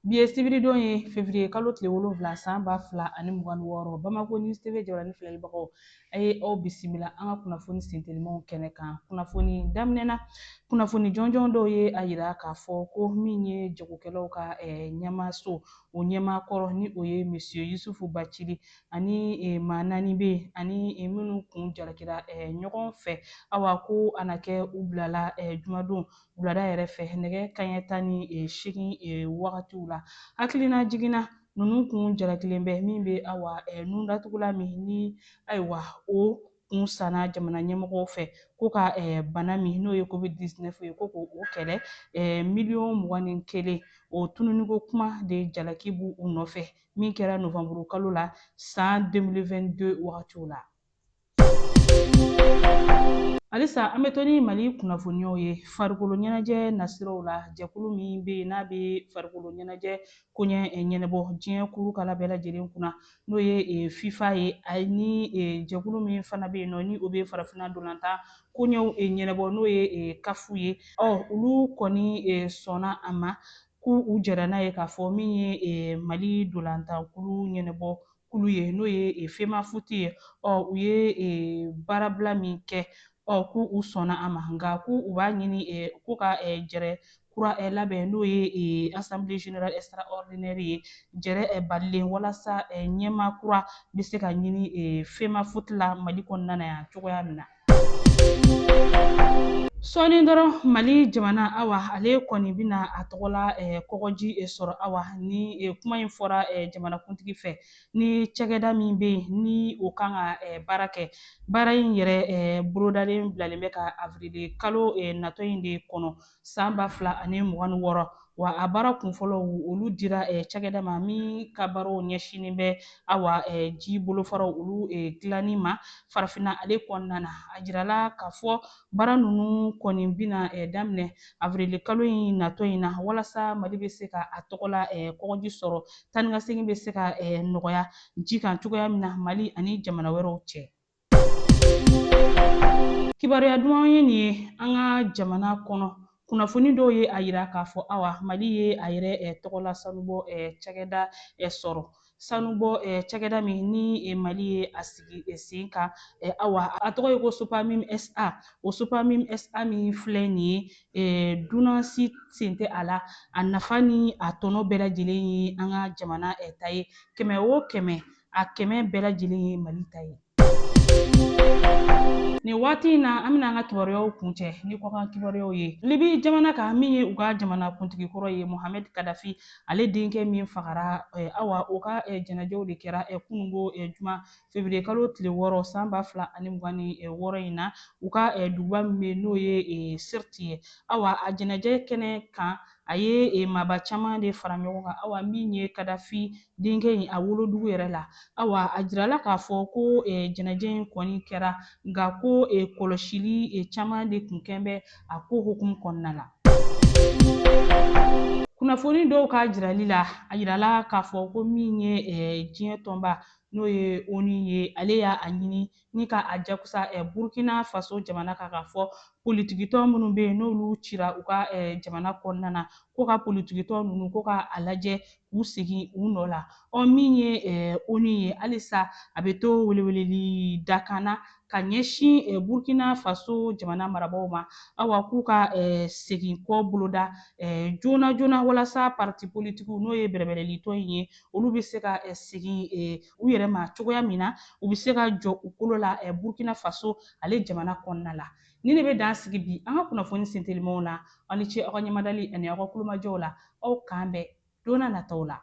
Bi ye sibiri don ye février kalo tile 7 san 2026 Bamako News TV jabaranin filɛlibagaw a ye aw bisimila an ka kunnafoni sentelimanw kɛnɛ kan. Kunnafoni daminɛna kunnafoni jɔnjɔn dɔw ye a yira k'a fɔ ko min ye jagokɛlaw ka ɲɛmaaso o ɲɛmaakɔrɔ ni o ye monsieur Yusufu Bacili ani maa 4 bɛ yen ani minnu kun jalakira ɲɔgɔn fɛ awa ko ana kɛ u bilala jumadon wulada yɛrɛ fɛ nɛgɛ kanɲɛ 18 wagatiw la. Hakilina jiginna ninnu kun jalakilen bɛ min bɛ awa nun datugula min ni ayiwa o kun sanna jamana ɲɛmɔgɔw fɛ ko ka bana min n'o ye covid-19 ye ko k'o kɛlɛ $21,000,000 o tununiko kuma de jalaki bu u nɔfɛ min kɛra novembre kalo la san 2022 wagatiw la. Halisa an bɛ to ni Mali kunnafoniyaw ye farikolo ɲɛnajɛ nasiraw la jɛkulu min bɛ yen n'a bɛ farikolo ɲɛnajɛ koɲɛ ɲɛnabɔ diɲɛ kurukala bɛɛ lajɛlen kunna n'o ye FIFA ye ani jɛkulu min fana bɛ yen nɔ ni o bɛ farafinna ndolantan koɲɛw ɲɛnabɔ n'o ye CAF ye olu kɔni sɔnna a ma k'u jɛra n'a ye k'a fɔ min ye Mali ndolantankulu ɲɛnabɔ kulu ye n'o ye FEMAFOOT ye u ye baarabila min kɛ k'u sɔnna a ma nka k'u b'a ɲini ko ka jɛrɛ kura labɛn n'o ye Assemblée Générale Extraordinaire ye jɛrɛ balilen walasa ɲɛmaa kura bɛ se ka ɲini FEMAFOOT la Mali kɔnɔna yan cogoya min na. Sɔɔni dɔrɔn Mali jamana awa ale kɔni bɛna a tɔgɔla kɔgɔji sɔrɔ awa ni kuma in fɔra jamanakuntigi fɛ ni cakɛda min bɛ yen ni o kan ka baara kɛ baara in yɛrɛ bolodalen bilalen bɛ ka avril kalo natɔ in de kɔnɔ san 2026 wa a baara kunfɔlɔw olu dira cakɛda ma min ka baaraw ɲɛsinnen bɛ awa ji bolofaraw olu dilanni ma farafinna ale kɔnɔna na a jirala k'a fɔ baara ninnu kɔni bɛna daminɛ avril kalo in natɔ in na walasa Mali bɛ se ka a tɔgɔla kɔgɔji sɔrɔ tani ka segin bɛ se ka nɔgɔya ji kan cogoya min na Mali ani jamana wɛrɛw cɛ. Kibaruya duman ye nin ye an ka jamana kɔnɔ kunnafoni dɔw ye a yira k'a fɔ awa Mali ye a yɛrɛ tɔgɔla sanubɔ cakɛda sɔrɔ sanubɔ cakɛda min ni Mali ye a sigi sen kan awa a tɔgɔ ye ko SOPAMIM SA o SOPAMIM SA min filɛ nin ye dunan si sen tɛ a la a nafa ni a tɔnɔ bɛɛ lajɛlen ye an ka jamana ta ye 100 o 100 a 100 bɛɛ lajɛlen ye Mali ta ye. Nin waati in na an bɛna an ka kibaruyaw kuncɛ ni kɔkan kibaruyaw ye Libi jamana kan min ye u ka jamana kuntigi kɔrɔ ye Mohamed Kadafi ale denkɛ min fagara awa o ka jɛnɛjɛw de kɛra kunungo juma février kalo tile 6 san 2026 in na u ka duguba min bɛ n'o ye Sirti ye awa a jɛnɛjɛ kɛnɛ kan a ye maaba caman de fara ɲɔgɔn kan awa min ye Kadafi denkɛ in a wolodugu yɛrɛ la awa a jirala k'a fɔ ko jɛnɛjɛ in kɔni kɛra nka ko kɔlɔsili caman de tun kɛn bɛ a ko hukumu kɔnɔna la. Kunnafoni dɔw ka jirali la a yirala k'a fɔ ko min ye diɲɛ tɔnba n'o ye ONU ye ale y'a ɲini ni ka a jakusa Burkina Faso jamana kan k'a fɔ politigitɔ minnu bɛ yen n'olu cira u ka jamana kɔnɔna na ko ka politigitɔ ninnu ko ka a lajɛ k'u segin u nɔ la min ye ONU ye halisa a bɛ to weleweleli dakanna ka ɲɛsin Burkina Faso jamana marabagaw ma awa k'u ka segin kɔ boloda joona joona walasa parti politigiw n'o ye bɛrɛbɛrɛlitɔ in ye olu bɛ se ka segin u yɛrɛ ma cogoya min na u bɛ se ka jɔ u kolo la Burkina Faso ale jamana kɔnɔna la ni ne bɛ dan sigi bi an ka kunnafoni sentelimanw na aw ni ce aw ka ɲɛmadali ani aw ka kulomajɔw la aw k'an bɛn don n'a nataw la.